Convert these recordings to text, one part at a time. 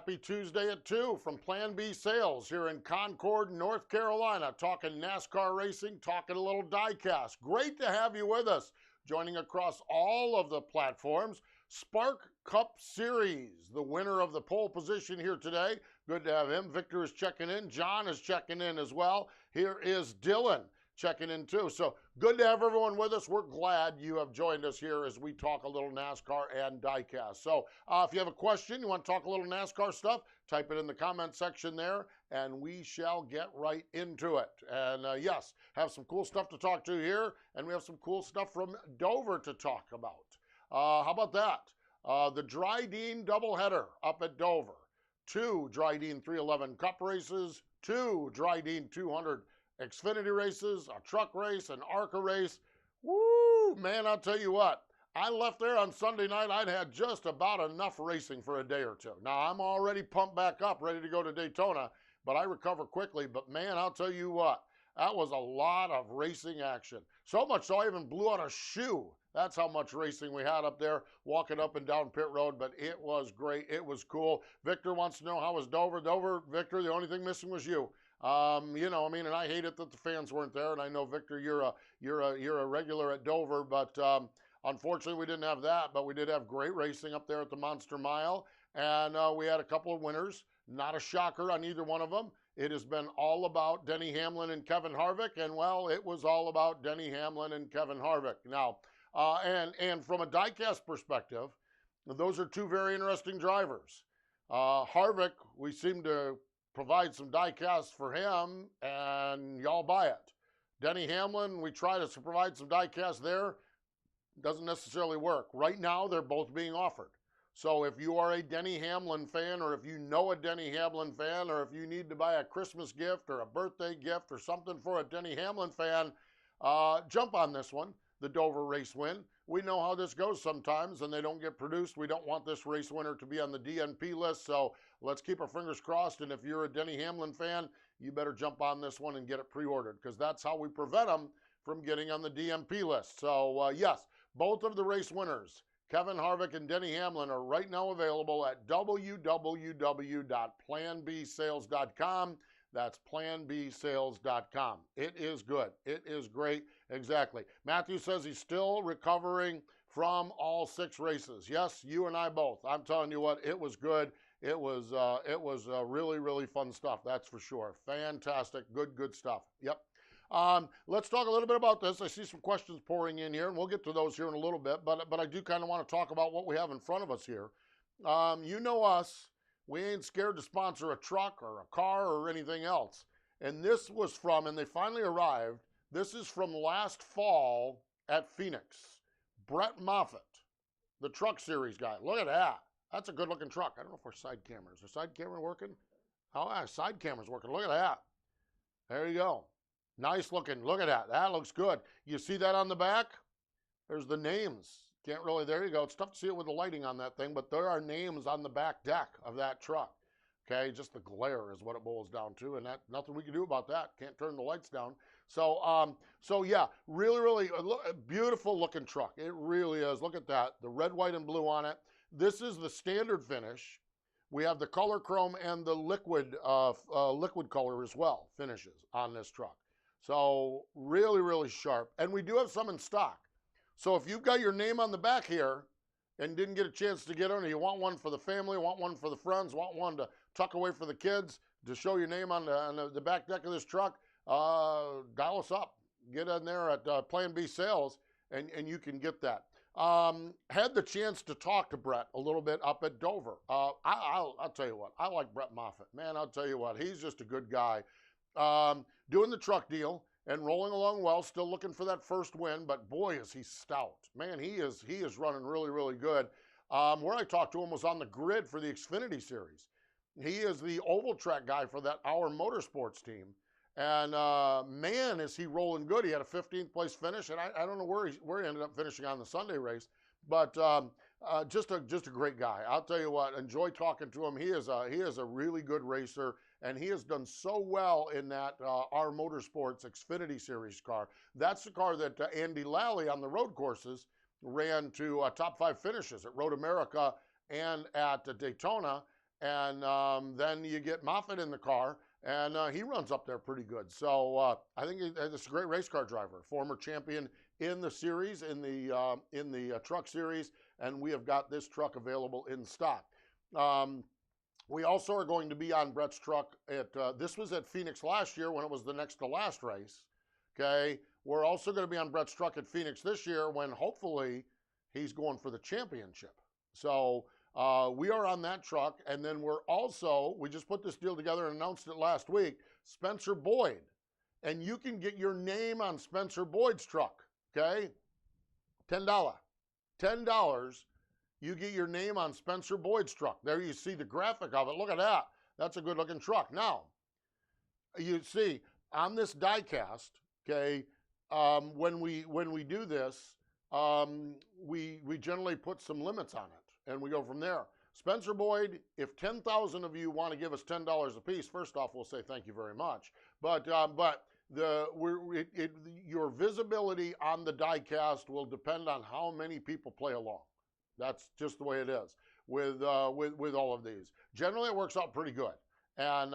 Happy Tuesday at 2 from Plan B Sales here in Concord, North Carolina, talking NASCAR racing, talking a little diecast. Great to have you with us. Joining across all of the platforms, Spark Cup Series, the winner of the pole position here today. Good to have him. Victor is checking in. John is checking in as well. Here is Dylan checking in too. So good to have everyone with us. We're glad you have joined us here as we talk a little NASCAR and diecast. So if you have a question, you want to talk a little NASCAR stuff, type it in the comment section there and we shall get right into it. And yes, have some cool stuff to talk to here, and we have some cool stuff from Dover to talk about. How about that? The Dryden doubleheader up at Dover. 2 Dryden 311 Cup races, 2 Dryden 200 Xfinity races, a truck race, an ARCA race. Woo, man, I'll tell you what. I left there on Sunday night. I'd had just about enough racing for a day or two. Now, I'm already pumped back up, ready to go to Daytona, but I recover quickly. But, man, I'll tell you what. That was a lot of racing action. So much so I even blew out a shoe. That's how much racing we had up there, walking up and down pit road, but it was great. It was cool. Victor wants to know how was Dover. Dover, Victor, the only thing missing was you. You know, I mean, and I hate it that the fans weren't there, and I know, Victor, you're a regular at Dover, but unfortunately we didn't have that, but we did have great racing up there at the Monster Mile, and we had a couple of winners. Not a shocker on either one of them. It has been all about Denny Hamlin and Kevin Harvick, and well, it was all about Denny Hamlin and Kevin Harvick. Now, and from a diecast perspective, those are two very interesting drivers. Harvick, we seem to provide some diecasts for him, and y'all buy it. Denny Hamlin, we try to provide some diecasts there. Doesn't necessarily work. Right now, they're both being offered. So if you are a Denny Hamlin fan, or if you know a Denny Hamlin fan, or if you need to buy a Christmas gift or a birthday gift or something for a Denny Hamlin fan, jump on this one, the Dover race win. We know how this goes sometimes, and they don't get produced. We don't want this race winner to be on the DNP list, so let's keep our fingers crossed. And if you're a Denny Hamlin fan, you better jump on this one and get it pre-ordered, because that's how we prevent them from getting on the DNP list. So yes, both of the race winners, Kevin Harvick and Denny Hamlin, are right now available at www.planbsales.com. That's planbsales.com. It is good. It is great. Exactly. Matthew says he's still recovering from all 6 races. Yes, you and I both. I'm telling you what, it was good. It was really, really fun stuff. That's for sure. Fantastic. Good stuff. Yep. Let's talk a little bit about this. I see some questions pouring in here, and we'll get to those here in a little bit, but I do kind of want to talk about what we have in front of us here. You know us. We ain't scared to sponsor a truck or a car or anything else. And this was from, and they finally arrived, this is from last fall at Phoenix. Brett Moffitt, the truck series guy. Look at that. That's a good looking truck. I don't know if we're side cameras. Is side camera working? Oh, side camera's working. Look at that. There you go. Nice looking. Look at that. That looks good. You see that on the back? There's the names. Can't really, there you go. It's tough to see it with the lighting on that thing, but there are names on the back deck of that truck. Okay, just the glare is what it boils down to, and that nothing we can do about that. Can't turn the lights down. So, so yeah, really beautiful looking truck. It really is. Look at that. The red, white, and blue on it. This is the standard finish. We have the color chrome and the liquid color as well, finishes on this truck. So really sharp. And we do have some in stock. So if you've got your name on the back here and didn't get a chance to get on, or you want one for the family, want one for the friends, want one to tuck away for the kids, to show your name on the back deck of this truck, dial us up. Get in there at Plan B Sales, and you can get that. Had the chance to talk to Brett a little bit up at Dover. I'll tell you what, I like Brett Moffitt. Man, I'll tell you what, he's just a good guy. Doing the truck deal and rolling along well, still looking for that first win, but boy, is he stout. Man, he is running really good. Where I talked to him was on the grid for the Xfinity Series. He is the oval track guy for that Our Motorsports team. And man, is he rolling good. He had a 15th place finish, and I don't know where he ended up finishing on the Sunday race, but just a great guy. I'll tell you what, enjoy talking to him. He is a really good racer, and he has done so well in that Our Motorsports Xfinity Series car. That's the car that Andy Lally on the road courses ran to top 5 finishes at Road America and at Daytona. And then you get Moffitt in the car, and he runs up there pretty good. So I think it's a great race car driver, former champion in the series, in the truck series, and we have got this truck available in stock. We also are going to be on Brett's truck at, this was at Phoenix last year when it was the next to last race, okay? We're also going to be on Brett's truck at Phoenix this year when hopefully he's going for the championship. So we are on that truck, and then we're also, we just put this deal together and announced it last week, Spencer Boyd. And you can get your name on Spencer Boyd's truck, okay? $10. $10. You get your name on Spencer Boyd's truck. There you see the graphic of it. Look at that. That's a good looking truck. Now, you see on this diecast, okay, when we do this, we generally put some limits on it, and we go from there. Spencer Boyd, if 10,000 of you want to give us $10 a piece, first off, we'll say thank you very much. But your visibility on the diecast will depend on how many people play along. That's just the way it is with all of these. Generally, it works out pretty good. And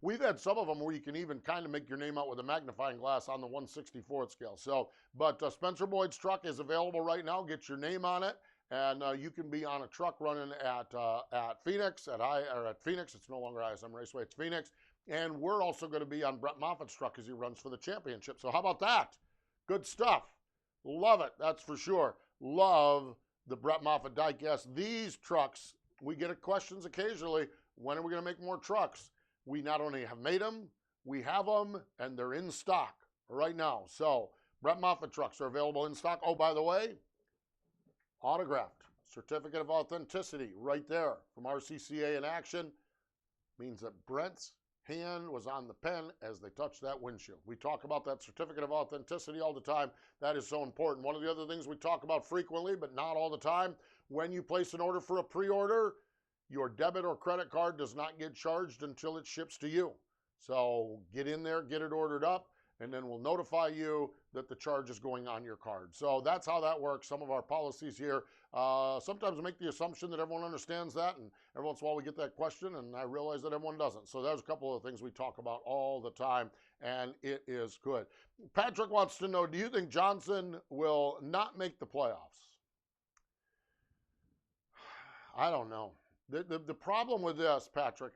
we've had some of them where you can even kind of make your name out with a magnifying glass on the 1/64th scale. So, but Spencer Boyd's truck is available right now. Get your name on it, and you can be on a truck running at Phoenix, at Phoenix. It's no longer ISM Raceway, it's Phoenix. And we're also going to be on Brett Moffitt's truck as he runs for the championship. So how about that? Good stuff. Love it, that's for sure. Love the Brett Moffitt diecast. These trucks, we get questions occasionally, when are we going to make more trucks? We not only have made them, we have them, and they're in stock right now. So Brett Moffitt trucks are available in stock. Oh, by the way, autographed certificate of authenticity right there from RCCA in action. Means that Brett's hand was on the pen as they touched that windshield. We talk about that certificate of authenticity all the time. That is so important. One of the other things we talk about frequently, but not all the time, when you place an order for a pre-order, your debit or credit card does not get charged until it ships to you. So get in there, get it ordered up, and then we'll notify you that the charge is going on your card. So that's how that works. Some of our policies here sometimes make the assumption that everyone understands that, and every once in a while we get that question, and I realize that everyone doesn't. So there's a couple of things we talk about all the time, and it is good. Patrick wants to know, do you think Johnson will not make the playoffs? I don't know. The problem with this, Patrick,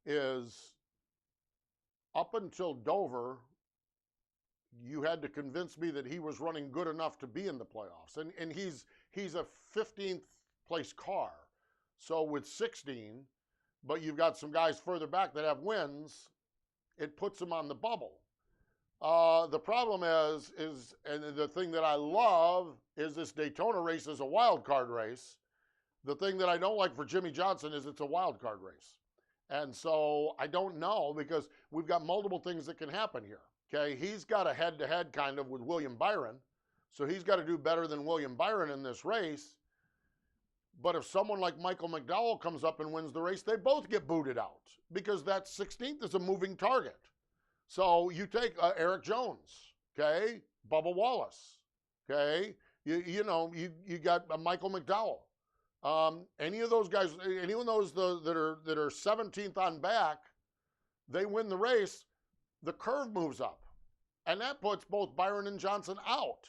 is up until Dover, you had to convince me that he was running good enough to be in the playoffs. And he's a 15th place car. So with 16, but you've got some guys further back that have wins, it puts him on the bubble. The problem is, and the thing that I love is this Daytona race is a wild card race. The thing that I don't like for Jimmie Johnson is it's a wild card race. And so I don't know, because we've got multiple things that can happen here. Okay, he's got a head-to-head kind of with William Byron, so he's got to do better than William Byron in this race. But if someone like Michael McDowell comes up and wins the race, they both get booted out, because that 16th is a moving target. So you take Eric Jones, okay, Bubba Wallace, okay, you got Michael McDowell. Any of those guys, anyone of those that are 17th on back, they win the race. The curve moves up, and that puts both Byron and Johnson out.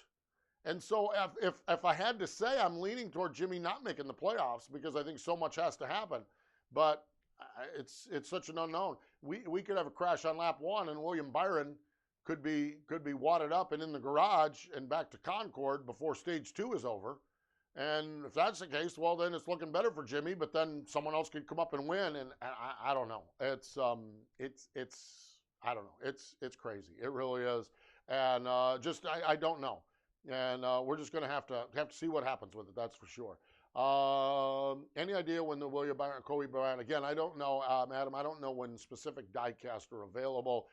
And so if I had to say, I'm leaning toward Jimmie not making the playoffs, because I think so much has to happen. But it's such an unknown. We could have a crash on lap 1, and William Byron could be wadded up and in the garage and back to Concord before stage 2 is over. And if that's the case, well, then it's looking better for Jimmie, but then someone else could come up and win, and I don't know. I don't know. It's crazy. It really is. And I don't know. And we're just going to have to see what happens with it. That's for sure. Any idea when the William Byron, Kobe Bryant? Again, I don't know, Adam. I don't know when specific diecast are available.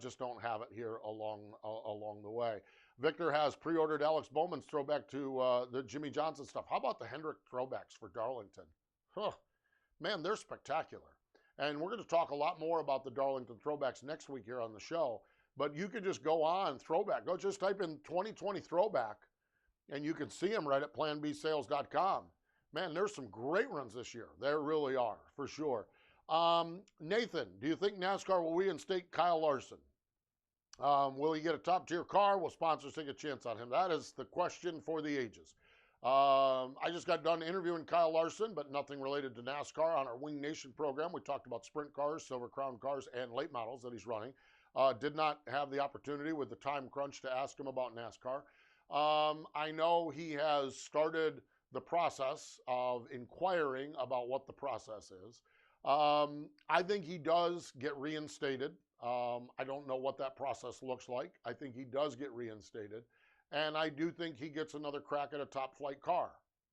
Just don't have it here along the way. Victor has pre-ordered Alex Bowman's throwback to the Jimmie Johnson stuff. How about the Hendrick throwbacks for Darlington? Huh. Man, they're spectacular. And we're going to talk a lot more about the Darlington throwbacks next week here on the show. But you could just go on throwback. Go just type in 2020 throwback, and you can see them right at planbsales.com. Man, there's some great runs this year. There really are, for sure. Nathan, do you think NASCAR will reinstate Kyle Larson? Will he get a top-tier car? Will sponsors take a chance on him? That is the question for the ages. I just got done interviewing Kyle Larson, but nothing related to NASCAR on our Wing Nation program. We talked about sprint cars, Silver Crown cars, and late models that he's running. Did not have the opportunity with the time crunch to ask him about NASCAR. I know he has started the process of inquiring about what the process is. I think he does get reinstated. I don't know what that process looks like. I think he does get reinstated. And I do think he gets another crack at a top flight car.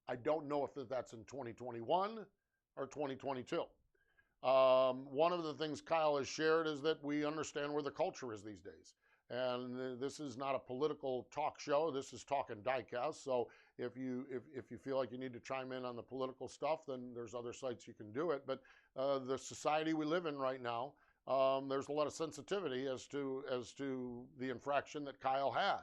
I don't know if that's in 2021 or 2022. One of the things Kyle has shared is that we understand where the culture is these days. And this is not a political talk show. This is talking diecast. So if you feel like you need to chime in on the political stuff, then there's other sites you can do it. But the society we live in right now, there's a lot of sensitivity as to the infraction that Kyle had.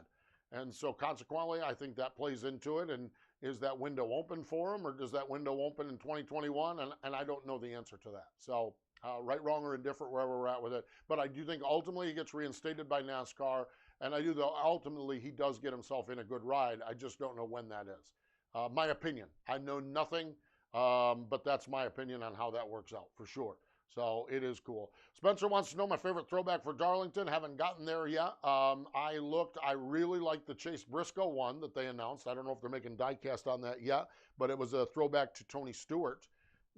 And so consequently, I think that plays into it. And is that window open for him, or does that window open in 2021? And I don't know the answer to that. So right, wrong, or indifferent, wherever we're at with it. But I do think ultimately he gets reinstated by NASCAR. And I do, though, ultimately he does get himself in a good ride. I just don't know when that is. My opinion. I know nothing, but that's my opinion on how that works out, for sure. So it is cool. Spencer wants to know my favorite throwback for Darlington. Haven't gotten there yet. I looked. I really liked the Chase Briscoe one that they announced. I don't know if they're making diecast on that yet, but it was a throwback to Tony Stewart.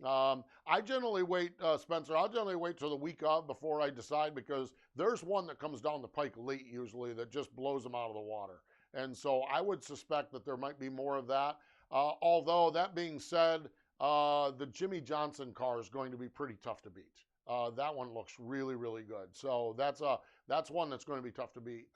I generally wait, Spencer, I'll generally wait till the week of before I decide, because there's one that comes down the pike late usually that just blows them out of the water. And so I would suspect that there might be more of that. Although that being said, the Jimmy Johnson car is going to be pretty tough to beat. That one looks really, really good. So that's one that's going to be tough to beat.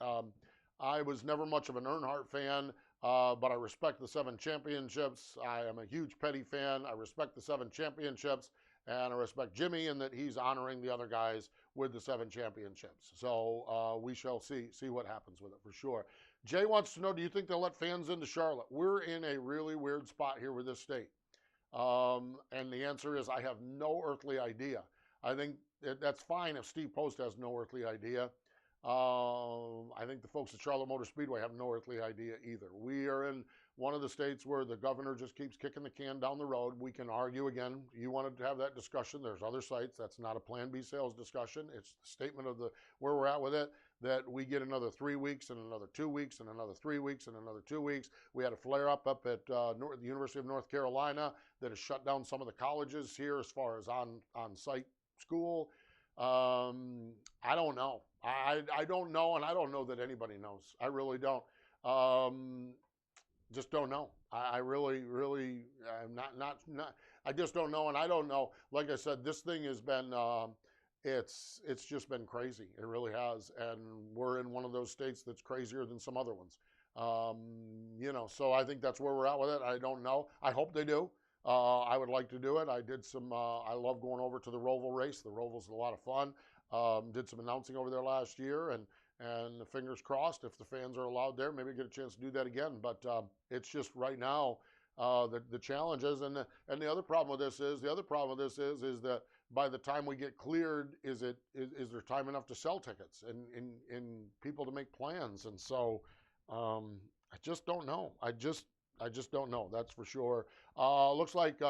I was never much of an Earnhardt fan, but I respect the 7 championships. I am a huge Petty fan. I respect the 7 championships, and I respect Jimmy in that he's honoring the other guys with the 7 championships. So we shall see what happens with it, for sure. Jay wants to know, do you think they'll let fans into Charlotte? We're in a really weird spot here with this state. And the answer is I have no earthly idea. I think that's fine if Steve Post has no earthly idea. I think the folks at Charlotte Motor Speedway have no earthly idea either. We are in one of the states where the governor just keeps kicking the can down the road. We can argue again. You wanted to have that discussion. There's other sites. That's not a Plan B sales discussion. It's the statement of where we're at with it, that we get another 3 weeks and another 2 weeks and another 3 weeks and another 2 weeks. We had a flare-up up at the University of North Carolina that has shut down some of the colleges here as far as on-site school. I don't know. I don't know, and I don't know that anybody knows. I really don't. Just don't know. I really, I'm not. I just don't know, and I don't know. Like I said, this thing has been, it's just been crazy. It really has, and we're in one of those states that's crazier than some other ones. So I think that's where we're at with it. I don't know. I hope they do. I would like to do it. I did some, I love going over to the Roval race. The Roval's a lot of fun. Did some announcing over there last year, and the fingers crossed, if the fans are allowed there, maybe get a chance to do that again. But it's just right now, the challenges, and the other problem with this is, that by the time we get cleared, is there time enough to sell tickets and people to make plans? And so I just don't know. I just don't know. That's for sure. Looks like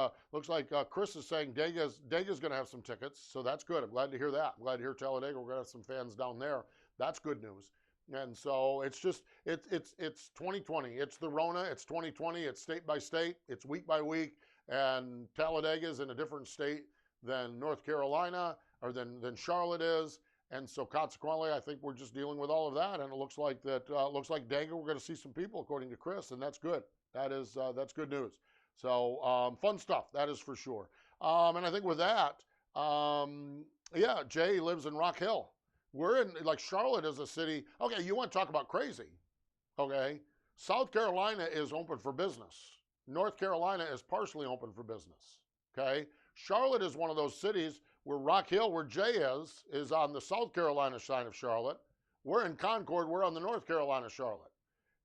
Chris is saying Dega's going to have some tickets, so that's good. I'm glad to hear that. I'm glad to hear Talladega. We're going to have some fans down there. That's good news. And so it's 2020. It's the Rona. It's 2020. It's state by state. It's week by week. And Talladega is in a different state than North Carolina or than Charlotte is. And so consequently, I think we're just dealing with all of that. And it looks like Dega, we're going to see some people, according to Chris, and that's good. That's good news. So fun stuff, that is for sure. And I think with that, Jay lives in Rock Hill. We're in, like, Charlotte is a city. Okay, you want to talk about crazy. Okay, South Carolina is open for business. North Carolina is partially open for business. Okay, Charlotte is one of those cities where Rock Hill, where Jay is on the South Carolina side of Charlotte. We're in Concord. We're on the North Carolina Charlotte.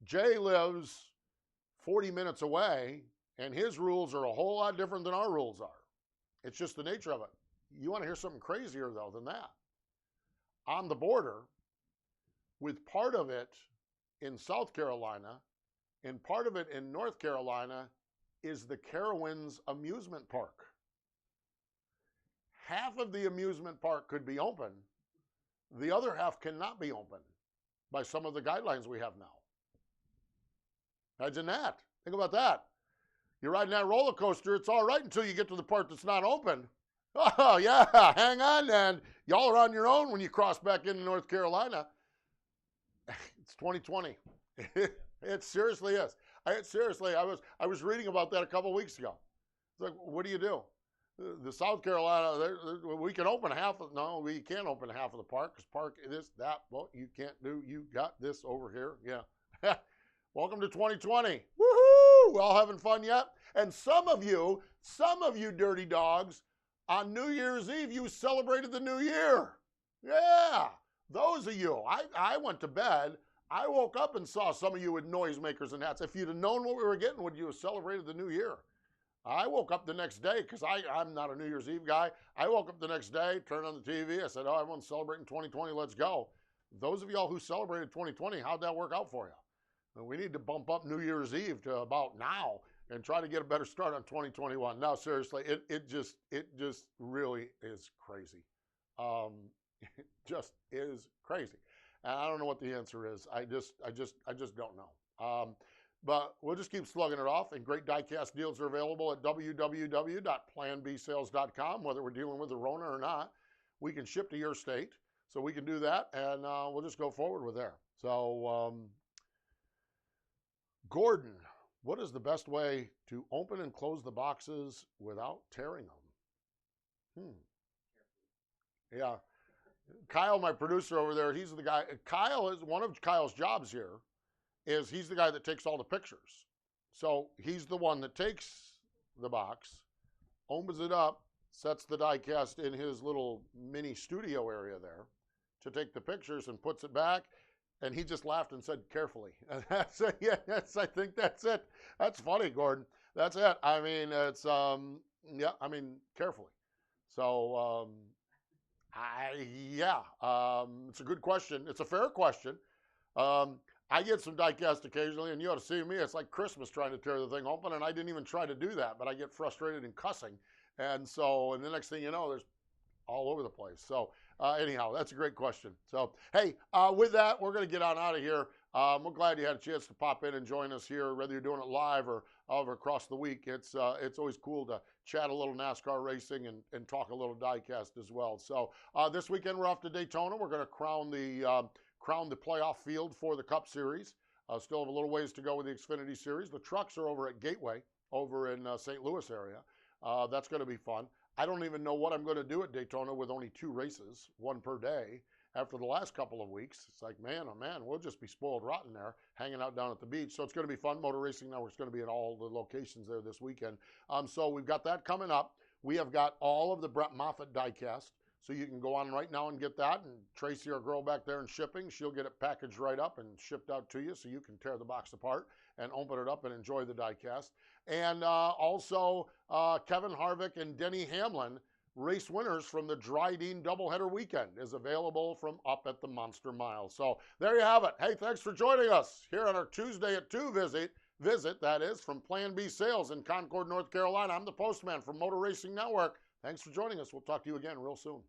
Jay lives 40 minutes away, And his rules are a whole lot different than our rules are. It's just the nature of it. You want to hear something crazier, though, than that? On the border, with part of it in South Carolina and part of it in North Carolina, is the Carowinds amusement park. Half of the amusement park could be open. The other half cannot be open by some of the guidelines we have now. Imagine that. Think about that. You're riding that roller coaster, it's all right until you get to the part that's not open. Oh, yeah, hang on, then. Y'all are on your own when you cross back into North Carolina. It's 2020. It seriously is. Seriously, I was reading about that a couple weeks ago. It's like, what do you do? The South Carolina, we can open half of, no, we can't open half of the park because park this, that, well, you can't do, you got this over here. Yeah. Welcome to 2020. Woohoo! All having fun yet? And some of you dirty dogs, on New Year's Eve, you celebrated the new year. Yeah, those of you. I went to bed. I woke up and saw some of you with noisemakers and hats. If you'd have known what we were getting, would you have celebrated the new year? I woke up the next day, because I'm not a New Year's Eve guy. I woke up the next day, turned on the TV. I said, oh, everyone's celebrating 2020. Let's go. Those of y'all who celebrated 2020, how'd that work out for you? We need to bump up New Year's Eve to about now and try to get a better start on 2021. No, seriously, it just really is crazy. It just is crazy. And I don't know what the answer is. I just don't know. But we'll just keep slugging it off, and great diecast deals are available at www.planbsales.com. Whether we're dealing with the Rona or not, we can ship to your state, so we can do that, and we'll just go forward with there. So, Gordon, what is the best way to open and close the boxes without tearing them? Yeah. Kyle, my producer over there, he's the guy. Kyle is one of Kyle's jobs here. Is he's the guy that takes all the pictures. So he's the one that takes the box, opens it up, sets the diecast in his little mini studio area there to take the pictures and puts it back. And he just laughed and said, carefully. And that's it. Yeah, I think that's it. That's funny, Gordon. That's it. I mean, it's, yeah, I mean, carefully. So, it's a good question. It's a fair question. I get some diecast occasionally, and you ought to see me. It's like Christmas trying to tear the thing open, and I didn't even try to do that, but I get frustrated and cussing. And so, and the next thing you know, there's all over the place. So anyhow, that's a great question. So, hey, with that, we're going to get on out of here. We're glad you had a chance to pop in and join us here, whether you're doing it live or across the week. It's always cool to chat a little NASCAR racing and talk a little diecast as well. So this weekend, we're off to Daytona. We're going to crown the playoff field for the Cup Series. Still have a little ways to go with the Xfinity Series. The trucks are over at Gateway over in St. Louis area. That's going to be fun. I don't even know what I'm going to do at Daytona with only 2 races, 1 per day. After the last couple of weeks, it's like, man, oh man, we'll just be spoiled rotten there, hanging out down at the beach. So it's going to be fun. Motor Racing Network's going to be at all the locations there this weekend. So we've got that coming up. We have got all of the Brett Moffitt diecast. So you can go on right now and get that. And Tracy, our girl back there in shipping, she'll get it packaged right up and shipped out to you so you can tear the box apart and open it up and enjoy the diecast. And also Kevin Harvick and Denny Hamlin, race winners from the Dryden doubleheader weekend, is available from up at the Monster Mile. So there you have it. Hey, thanks for joining us here on our Tuesday at 2 visit, that is, from Plan B Sales in Concord, North Carolina. I'm the postman from Motor Racing Network. Thanks for joining us. We'll talk to you again real soon.